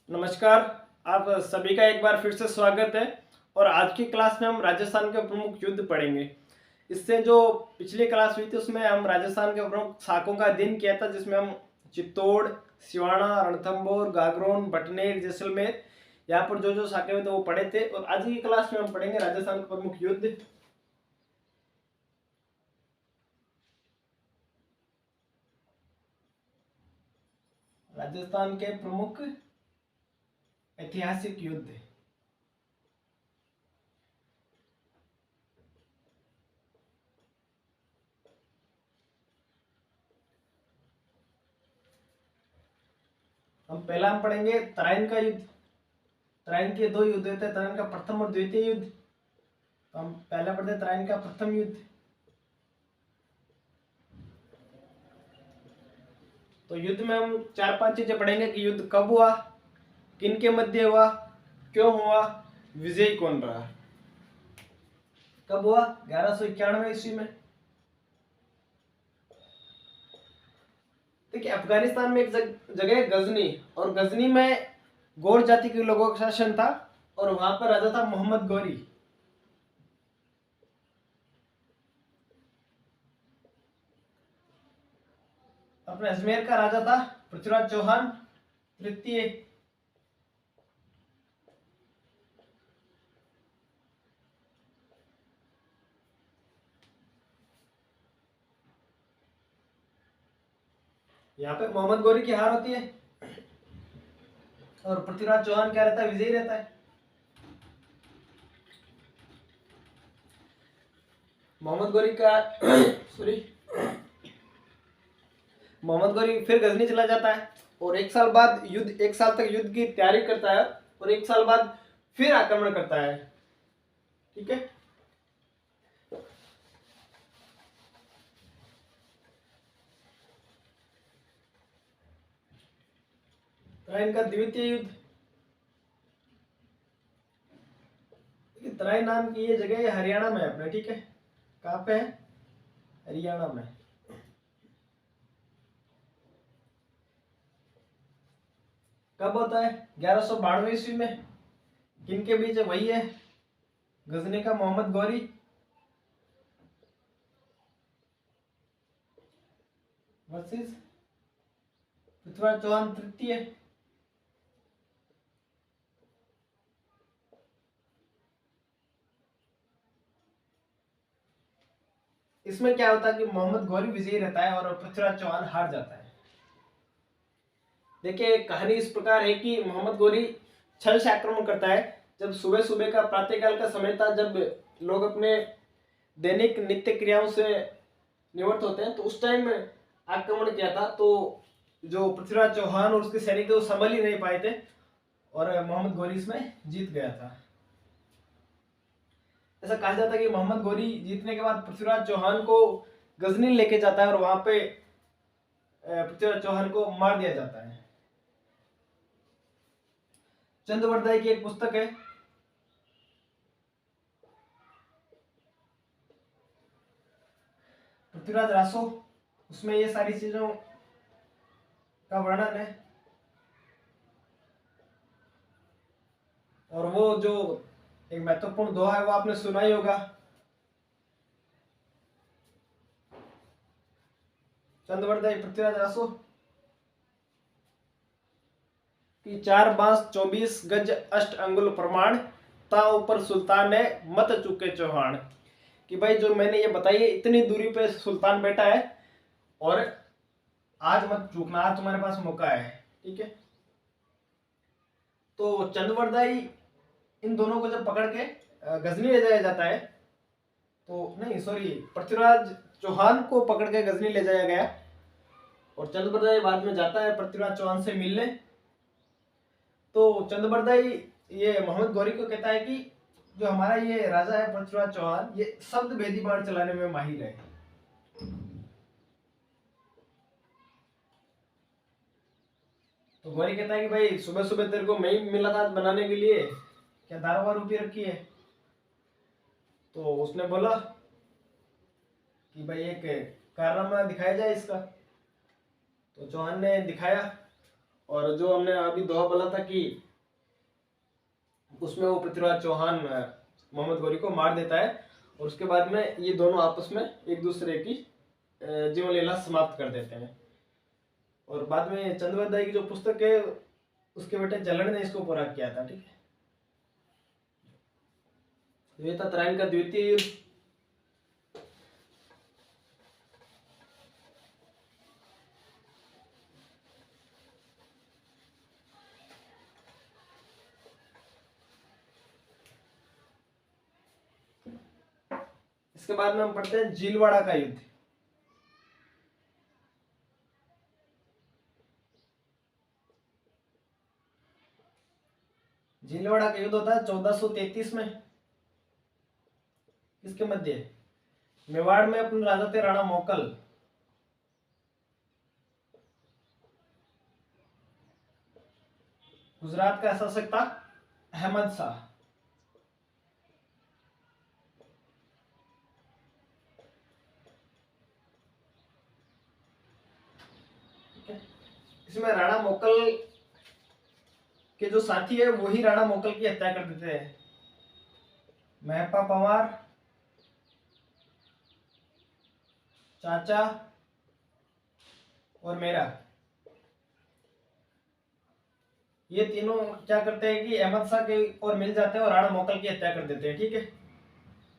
नमस्कार। आप सभी का एक बार फिर से स्वागत है। और आज की क्लास में हम राजस्थान के प्रमुख युद्ध पढ़ेंगे। इससे जो पिछली क्लास हुई थी उसमें हम राजस्थान के प्रमुख शाकों का अध्ययन किया था, जिसमें हम चित्तौड़, सिवाना, रणथंभौर, गागरोन, भटनेर, जैसलमेर, यहाँ पर जो जो शाखे हुए थे वो पढ़े थे। और आज की क्लास में हम पढ़ेंगे राजस्थान के प्रमुख युद्ध। राजस्थान के प्रमुख ऐतिहासिक युद्ध। हम पढ़ेंगे तराइन का युद्ध। तराइन के दो युद्ध होते हैं, तराइन का प्रथम और द्वितीय युद्ध। तो हम पहला पढ़ते हैं तराइन का प्रथम युद्ध। तो युद्ध में हम 4-5 चीजें पढ़ेंगे कि युद्ध कब हुआ, किन के मध्य हुआ, क्यों हुआ, विजयी कौन रहा। कब हुआ? 1191 ईस्वी में। देखिए, अफगानिस्तान में एक जगह है गजनी, और गजनी में गौर जाति के लोगों का शासन था, और वहां पर राजा था मोहम्मद गौरी। अपने अजमेर का राजा था पृथ्वीराज चौहान तृतीय। यहाँ पे मोहम्मद गौरी की हार होती है, और पृथ्वीराज चौहान क्या रहता है? विजयी रहता है। मोहम्मद गौरी का सॉरी मोहम्मद गौरी फिर गजनी चला जाता है, और एक साल बाद युद्ध, एक साल तक युद्ध की तैयारी करता है, और एक साल बाद फिर आक्रमण करता है। ठीक है। तराइन का द्वितीय युद्ध। तराइन नाम की ये जगह हरियाणा में है अपने। ठीक है, कहाँ पे है? हरियाणा में। कब होता है? 1192 ईस्वी में। किनके बीच है? वही है गजनी का मोहम्मद गौरी वर्सेस पृथ्वीराज चौहान तृतीय। इसमें क्या होता है कि मोहम्मद गौरी विजयी रहता है और पृथ्वीराज चौहान हार जाता है। देखिए, कहानी इस प्रकार है कि मोहम्मद गौरी छल से आक्रमण करता है। जब सुबह सुबह का प्रातःकाल का समय था, जब लोग अपने दैनिक नित्य क्रियाओं से निवृत्त होते हैं, तो उस टाइम आक्रमण किया था। तो जो पृथ्वीराज चौहान और उसके सैनिक थे वो संभल ही नहीं पाए थे, और मोहम्मद गौरी इसमें जीत गया था। ऐसा कहा जाता है कि मोहम्मद गौरी जीतने के बाद पृथ्वीराज चौहान को गजनी लेके जाता है, और वहां पे पृथ्वीराज चौहान को मार दिया जाता है। चंद्रवर्दाई की एक पुस्तक है, पृथ्वीराज रासो, उसमें ये सारी चीजों का वर्णन है। और वो जो एक महत्वपूर्ण दोहा है वो आपने सुना ही होगा, चंद्रवर्दाई पृथ्वीराज रासो कि 4 बांस 24 गज 8 अंगुल प्रमाण, ता ऊपर सुल्तान है मत चुके चौहान। कि भाई जो मैंने ये बताई है, इतनी दूरी पे सुल्तान बैठा है, और आज मत चूकना, आज तुम्हारे पास मौका है। ठीक है। तो चंद्रवर्दाई इन दोनों को जब पकड़ के गजनी ले जाया जाता है, तो नहीं सॉरी, पृथ्वीराज चौहान को पकड़ के गजनी ले जाया गया, और चंद्रवर्दाई बाद में जाता है पृथ्वीराज चौहान से मिलने। तो चंद्रवर्दाई ये मोहम्मद गौरी को कहता है कि जो हमारा ये राजा है पृथ्वीराज चौहान, ये शब्द भेदी बाण चलाने में माहिर है। तो गौरी कहता है कि भाई सुबह सुबह तेरे को मैं ही मिला था बनाने के लिए, क्या दारू वारू पी रखी है? तो उसने बोला कि भाई एक कारनामा दिखाया जाए इसका। तो चौहान ने दिखाया, और जो हमने अभी दोहा बोला था कि उसमें वो पृथ्वीराज चौहान मोहम्मद गौरी को मार देता है, और उसके बाद में ये दोनों आपस में एक दूसरे की जीवन लीला समाप्त कर देते हैं। और बाद में चंद्रवरदाई की जो पुस्तक है उसके बेटे जलन ने इसको पूरा किया था। ठीक है, ये था तराइन का द्वितीय युद्ध। इसके बाद में हम पढ़ते हैं झीलवाड़ा का युद्ध। झीलवाड़ा का युद्ध होता है 1433 में। किसके मध्य? मेवाड़ में अपने राजा थे राणा मोकल। गुजरात का शासक था अहमद शाह। इसमें राणा मोकल के जो साथी है वही राणा मोकल की हत्या कर देते हैं। महपा पंवार, चाचा और मेरा, ये तीनों क्या करते हैं कि अहमद शाह के और मिल जाते हैं और राणा मोकल की हत्या कर देते हैं। ठीक है,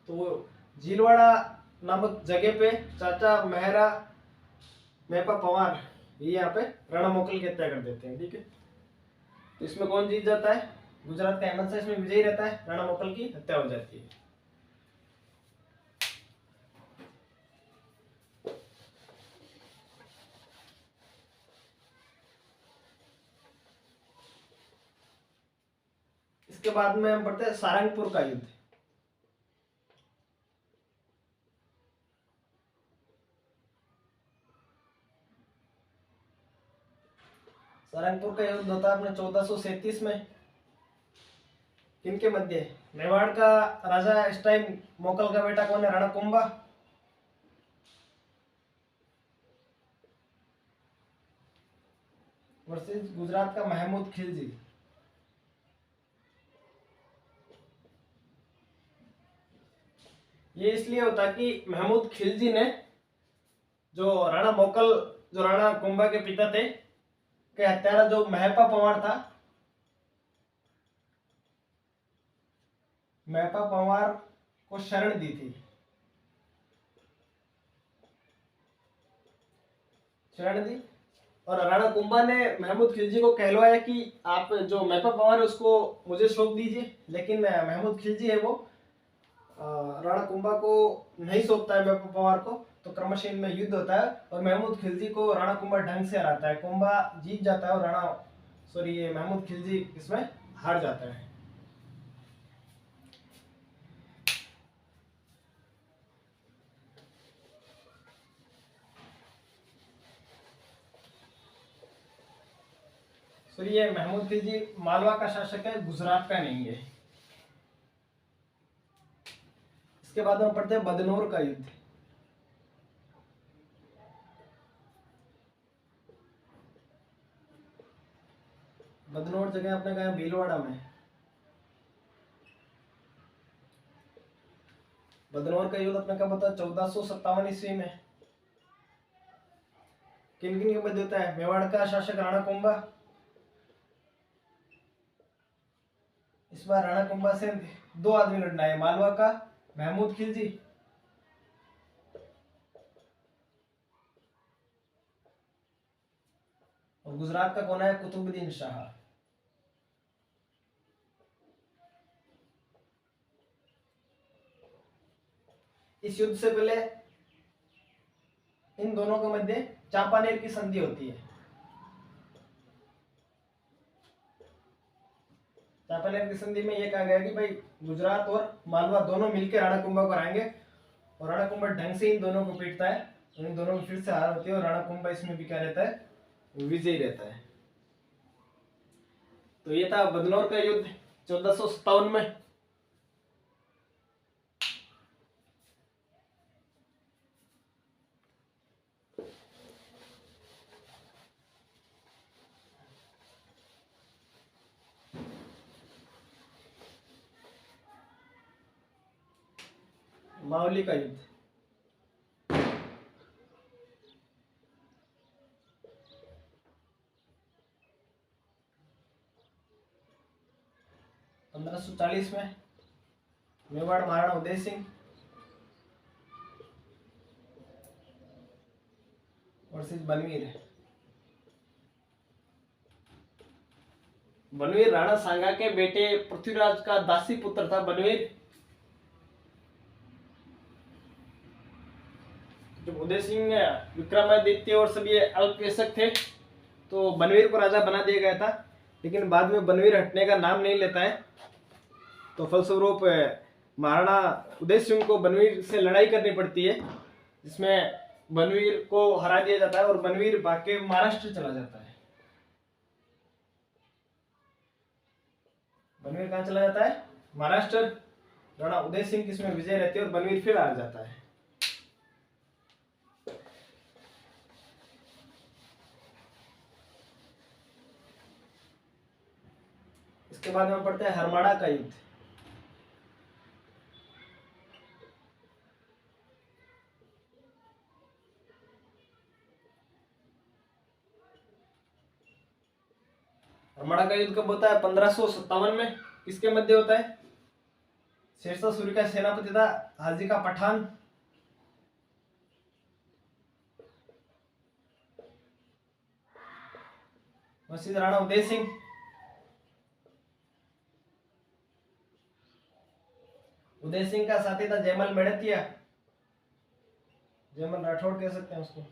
तो झीलवाड़ा नामक जगह पे चाचा, मेहरा, महपा पंवार ये यहाँ पे राणा मोकल की हत्या कर देते हैं। ठीक है, तो इसमें कौन जीत जाता है? गुजरात का अहमद शाह इसमें विजयी रहता है, राणा मोकल की हत्या हो जाती है। इसके बाद में हम पढ़ते हैं सारंगपुर का युद्ध। सारंगपुर का युद्ध होता है अपने 1437 में। किनके मध्य? मेवाड़ का राजा इस टाइम मोकल का बेटा कौन है? राणा कुंभा। वर्सेस गुजरात का महमूद खिलजी। ये इसलिए होता कि महमूद खिलजी ने जो राणा मोकल, जो राणा कुंभा के पिता थे, के हत्यारा जो महपा पंवार था, महपा पंवार को शरण दी थी। शरण दी और राणा कुंभा ने महमूद खिलजी को कहलवाया कि आप जो महपा पंवार है उसको मुझे सौंप दीजिए, लेकिन महमूद खिलजी है वो राणा कुंभा को नहीं सौंपता है महपा पंवार को। तो क्रमशः इनमें युद्ध होता है और महमूद खिलजी को राणा कुंभा ढंग से हराता है। कुंभा जीत जाता है और ये महमूद खिलजी इसमें हार जाता है। ये महमूद खिलजी मालवा का शासक है, गुजरात का नहीं है। इसके बाद हम पढ़ते हैं बदनौर का युद्ध। बदनौर जगह अपने कहा भीलवाड़ा में। बदनौर का युद्ध अपने कब होता है? 1457 ईस्वी में। किन किन के मध्य होता है? मेवाड़ का शासक राणा कुंभा। इस बार राणा कुंभा से दो आदमी लड़ना है, मालवा का महमूद खिलजी और गुजरात का कौन है? कुतुबुद्दीन शाह। इस युद्ध से पहले इन दोनों के मध्य चांपानेर की संधि होती है। चांपानेर की संधि में यह कहा गया कि भाई गुजरात और मालवा दोनों मिलकर राणा कुंभा को हराएंगे, और राणा कुंभा ढंग से इन दोनों को पीटता है, इन दोनों की फिर से हार होती है और राणा कुंभा इसमें भी क्या रहता है? विजयी रहता है। तो ये था बदनौर का युद्ध 1457 में। मावली का युद्ध। पंद्रह सौ चालीस में मेवाड़ महाराणा उदय सिंह वर्सेस बनवीर। बनवीर राणा सांगा के बेटे पृथ्वीराज का दासी पुत्र था बनवीर। जब उदय सिंह विक्रमादित्य और सब ये अल्पवेशक थे तो बनवीर को राजा बना दिया गया था, लेकिन बाद में बनवीर हटने का नाम नहीं लेता है। तो फलस्वरूप महाराणा उदय सिंह को बनवीर से लड़ाई करनी पड़ती है, जिसमें बनवीर को हरा दिया जाता है और बनवीर भाग के महाराष्ट्र चला जाता है। बनवीर कहाँ चला जाता है? महाराष्ट्र। राणा उदय सिंह की इसमें विजय रहती है और बनवीर फिर हार जाता है। इसके बाद में पढ़ते हैं हरमाड़ा का युद्ध। हरमाड़ा का युद्ध कब होता है? 1557 में। किसके मध्य होता है? शेरशाह सूरी का सेनापति था हाजी का पठान। मसीद राणा उदय सिंह। उदय सिंह का साथी था जयमल मेड़तिया, जयमल राठौड़ कह सकते हैं उसको।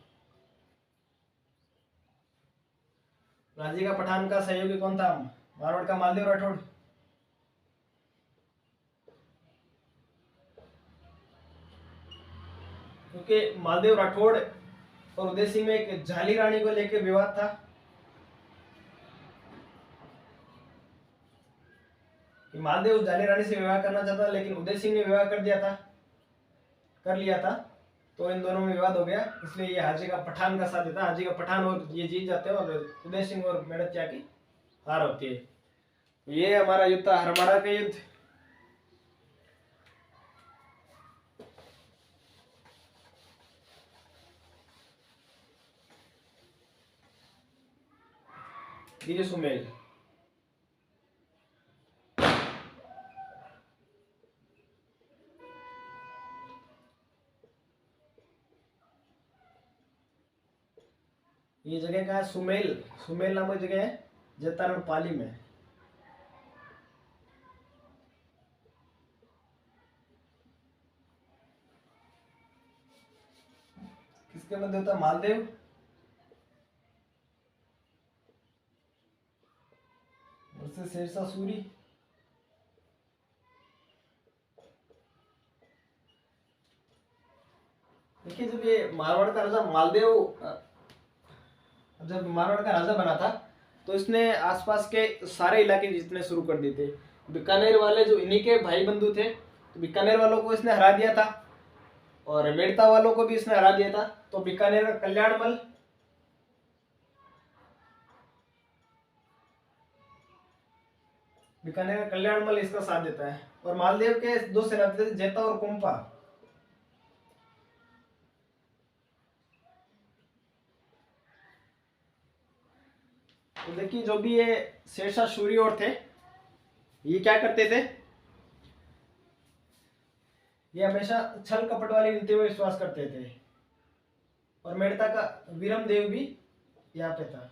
राजी का पठान का सहयोगी कौन था? मारवाड़ का मालदेव राठौड़। क्योंकि मालदेव राठौड़ और उदय सिंह में एक झाली रानी को लेकर विवाद था कि मालदेव उस झाली रानी से विवाह करना चाहता, लेकिन उदय सिंह ने विवाह कर लिया था, तो इन दोनों में विवाद हो गया। इसलिए ये हाजी का पठान का साथ देता है। हाजी का पठान और ये जीत जाते हैं और उदय सिंह और मेड़तिया की हार होती है। ये हमारा युद्ध था हरमाड़ा का युद्ध। गिरी सुमेल। ये जगह का है सुमेल। सुमेल नामक जगह है जैतारण पाली में। किसके मध्य होता है? मालदेव वर्सेस शेरशाह सूरी। देखिए, जब ये मारवाड़ का राजा मालदेव जब मारवाड़ का राजा बना था तो इसने आसपास के सारे इलाके जीतने शुरू कर दिए थे। बीकानेर वाले जो इन्हीं के भाई बंधु थे, तो बीकानेर वालों को इसने हरा दिया था और मेड़ता वालों को भी इसने हरा दिया था। तो बीकानेर का कल्याणमल इसका साथ देता है। और मालदेव के दो सेनापति थे जेता और कुंपा। तो देखिए, जो भी ये शेरशाह सूरी और थे, ये क्या करते थे? ये हमेशा छल कपट वाली नीति में विश्वास करते थे। और मेड़ता का वीरम देव भी यहाँ पे था।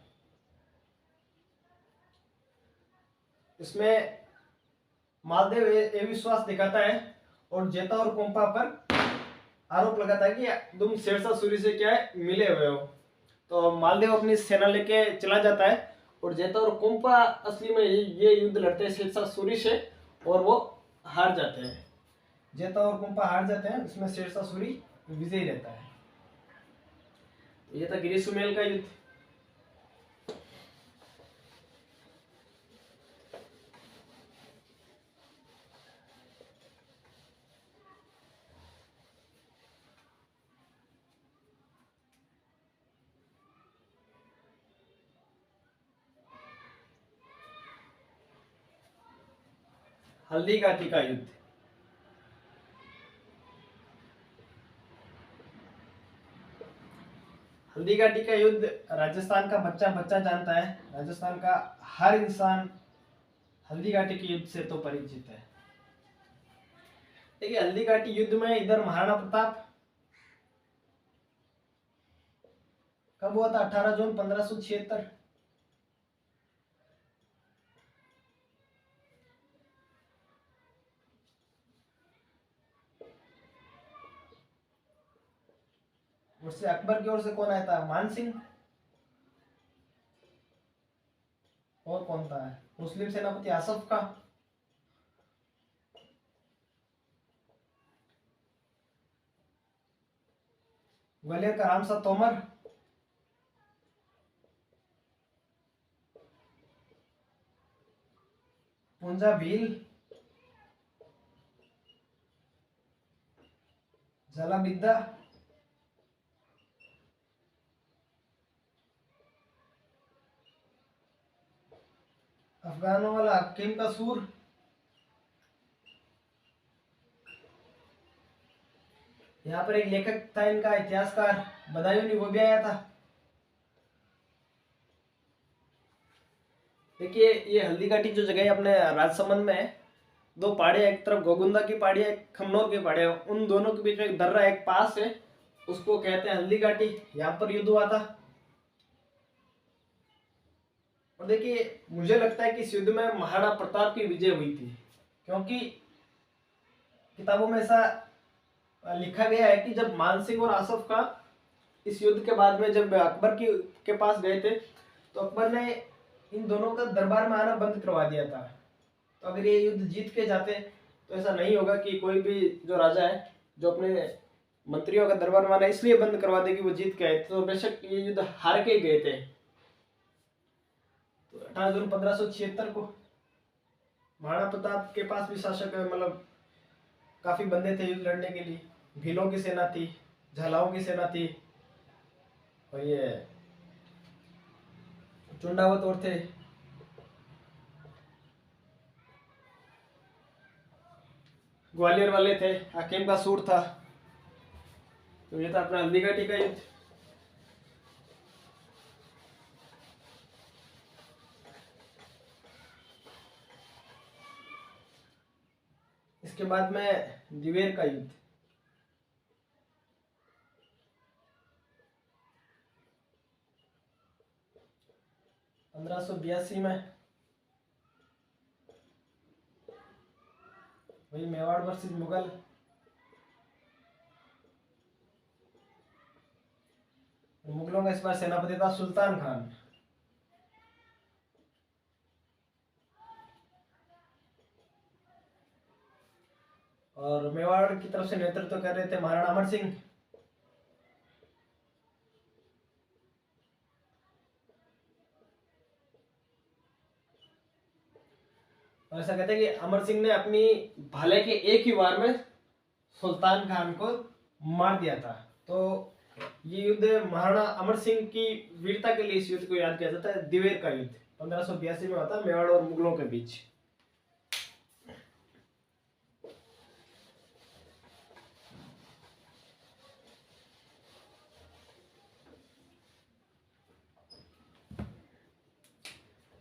इसमें मालदेव ये विश्वास दिखाता है और जेता और कुंपा पर आरोप लगाता है कि तुम शेरशाह सूरी से क्या है, मिले हुए हो। तो मालदेव अपनी सेना लेके चला जाता है और जेता और कुंपा असली में ये युद्ध लड़ते हैं शेरशाह सूरी से और वो हार जाते हैं। जेता और कुंपा हार जाते हैं, इसमें शेरशाह सूरी विजयी रहता है। ये था गिरी सुमेल का युद्ध। हल्दी घाटी का युद्ध। हल्दी घाटी का युद्ध राजस्थान का बच्चा बच्चा जानता है। राजस्थान का हर इंसान हल्दी घाटी के युद्ध से तो परिचित है। देखिए हल्दी घाटी युद्ध में इधर महाराणा प्रताप कब हुआ था? 18 जून 1576। उससे अकबर की ओर से कौन आया था? मान सिंह। और कौन था? मुस्लिम सेनापति आसफ का। ग्वालियर का रामसा तोमर। पूंजा भील। जला बिद्दा। अफगानों वाला हकीम का सूर। यहाँ पर एक लेखक था इनका, इतिहासकार बदायूनी, वो भी आया था। देखिए ये हल्दी घाटी जो जगह है अपने राजसमंद में है। दो पहाड़ियाँ, एक तरफ गोगुंदा की पहाड़ियाँ, एक खमनोर की पहाड़ियाँ, उन दोनों के बीच में एक दर्रा, एक पास है, उसको कहते हैं हल्दी घाटी। यहाँ पर युद्ध हुआ था। और देखिए मुझे लगता है कि इस युद्ध में महाराणा प्रताप की विजय हुई थी, क्योंकि किताबों में ऐसा लिखा गया है कि जब मानसिंह और आसफ का इस युद्ध के बाद में जब अकबर के पास गए थे, तो अकबर ने इन दोनों का दरबार में आना बंद करवा दिया था। तो अगर ये युद्ध जीत के जाते तो ऐसा नहीं होगा कि कोई भी जो राजा है जो अपने मंत्रियों का दरबार में आना इसलिए बंद करवा दे कि वो जीत के आए, तो बेशक ये युद्ध हार के गए थे। तो 18 जून 1576 को महाराणा प्रताप के पास भी शासक मतलब काफी बंदे थे युद्ध लड़ने के लिए। भीलों की सेना थी, झालाओं की सेना थी, और ये चुंडावत और थे। ग्वालियर वाले थे, हकीम का सूर था। तो ये था अपना हल्दी घाटी का युद्ध। इसके बाद में दिवेर का युद्ध। पंद्रह सौ बयासी में वही मेवाड़ वर्सेस मुगल। मुगलों का इस बार सेनापति था सुल्तान खान। और मेवाड़ की तरफ से नेतृत्व कर रहे थे महाराणा अमर सिंह। और ऐसा कहते हैं कि अमर सिंह ने अपनी भाले के एक ही वार में सुल्तान खान को मार दिया था। तो ये युद्ध महाराणा अमर सिंह की वीरता के लिए इस युद्ध को याद किया जाता है। दिवेर का युद्ध 1582 में होता है मेवाड़ और मुगलों के बीच।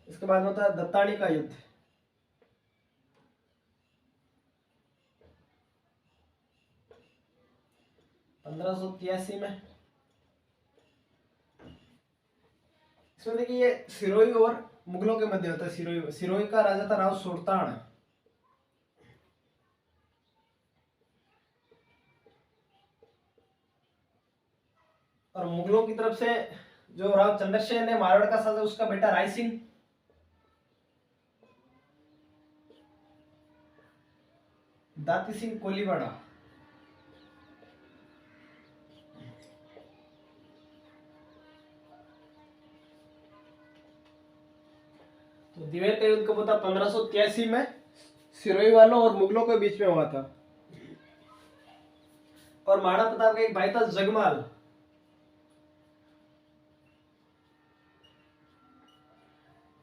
इसके बाद होता है दत्तानी का युद्ध। पंद्रह सौ तिरासी में। इसमें देखिए ये सिरोही और मुगलों के मध्य होता है। सिरोही का राजा था राव सुल्तान। और मुगलों की तरफ से जो राव चंद्रसेन है मारवाड़ का शासक, उसका बेटा राय सिंह। दाती सिंह कोलीवाड़ा। तो दिवेर का युद्ध कब होता? 1583 में सिरोही वालों और मुगलों के बीच में हुआ था। और महाराणा प्रताप का एक भाई था जगमाल।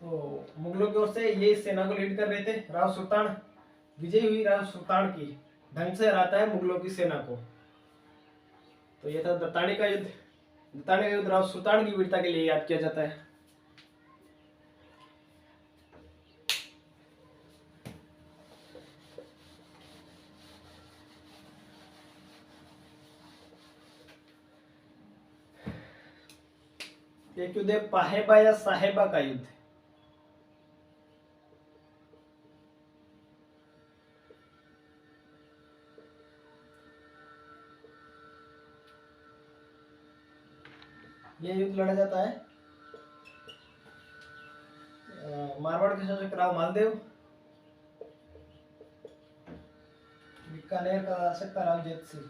तो मुगलों की ओर से ये सेना को लीड कर रहे थे राव सुल्तान। विजय हुई राव सुल्तान की, ढंग से हराता है मुगलों की सेना को। तो ये था दत्तानी का युद्ध। दत्ताने का युद्ध राव सुल्तान की वीरता के लिए याद किया जाता है। एक युद्ध है पाहेबा या साहेबा का युद्ध। यह युद्ध लड़ा जाता है मारवाड़ के शासक राव मालदेव, बीकानेर का शासक था राव जेत सिंह।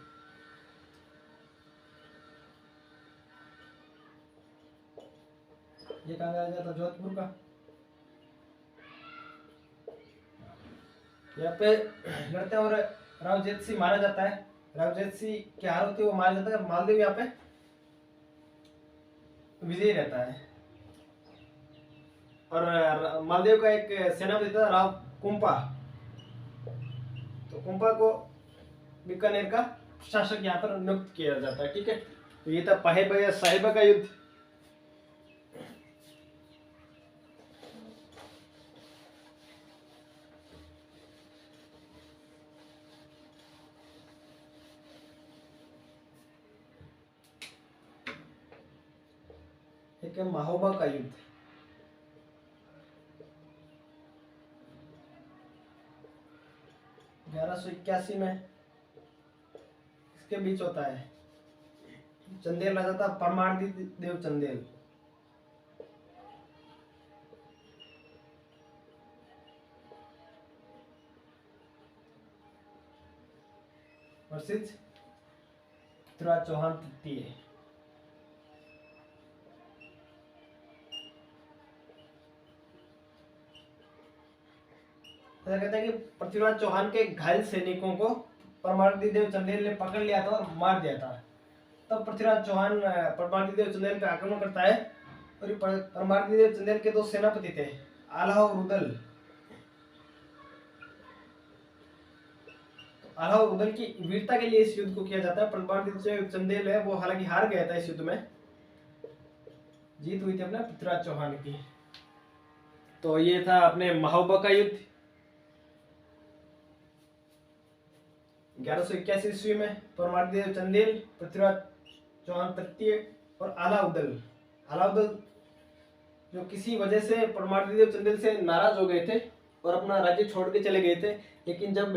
ये कहा जाता जोधपुर का। यहाँ पे लड़ते और राव जेत सिंह मारा जाता है। राव जेत सिंह की हार होती है, वो मारा जाता है। मालदेव यहाँ पे विजयी रहता है। और मालदेव का एक सेनापति था राव कुंपा, तो कुंपा को बीकानेर का शासक यहाँ पर नियुक्त किया जाता है। ठीक है, तो ये था पाहेबा या साहेबा का युद्ध। एक है महोबा का युद्ध। ग्यारह सौ इक्यासी में इसके बीच होता है। चंदेल राजा था परमार्दी देव चंदेल। वर्षित पृथ्वीराज चौहान तृतीय। कहते हैं कि पृथ्वीराज चौहान के घायल सैनिकों को परमार्दी देव चंदेल ने पकड़ लिया था और मार दिया था। तब पृथ्वीराज चौहान परमार्दी देव चंदेल पे आक्रमण करता है। और परमार्दी देव चंदेल के दो सेनापति थे, आल्हा और रुदल। तो आल्हा और रुदल की वीरता के लिए इस युद्ध को किया जाता है। परमार्दी देव चंदेल है वो हालांकि हार गया था इस युद्ध में, जीत हुई थी अपने पृथ्वीराज चौहान की। तो ये था अपने महोबा का युद्ध 1181 ईस्वी में। परमार्दी देव चंदेल, पृथ्वीराज चौहान तृतीय और आलाउद्दल जो किसी वजह से परमार्दी देव चंदेल से नाराज हो गए थे और अपना राज्य छोड़ के चले गए थे। लेकिन जब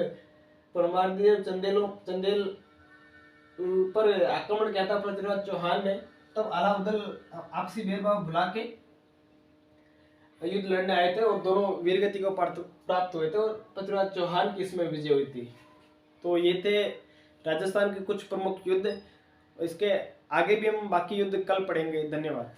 परमार्दी देव चंदेल पर आक्रमण किया था पृथ्वीराज चौहान ने, तब आलाउद्दल आपसी भेदभाव भुला के युद्ध लड़ने आए थे और दोनों वीरगति को प्राप्त हुए थे और पृथ्वीराज चौहान की इसमें विजय हुई थी। तो ये थे राजस्थान के कुछ प्रमुख युद्ध। इसके आगे भी हम बाकी युद्ध कल पढ़ेंगे। धन्यवाद।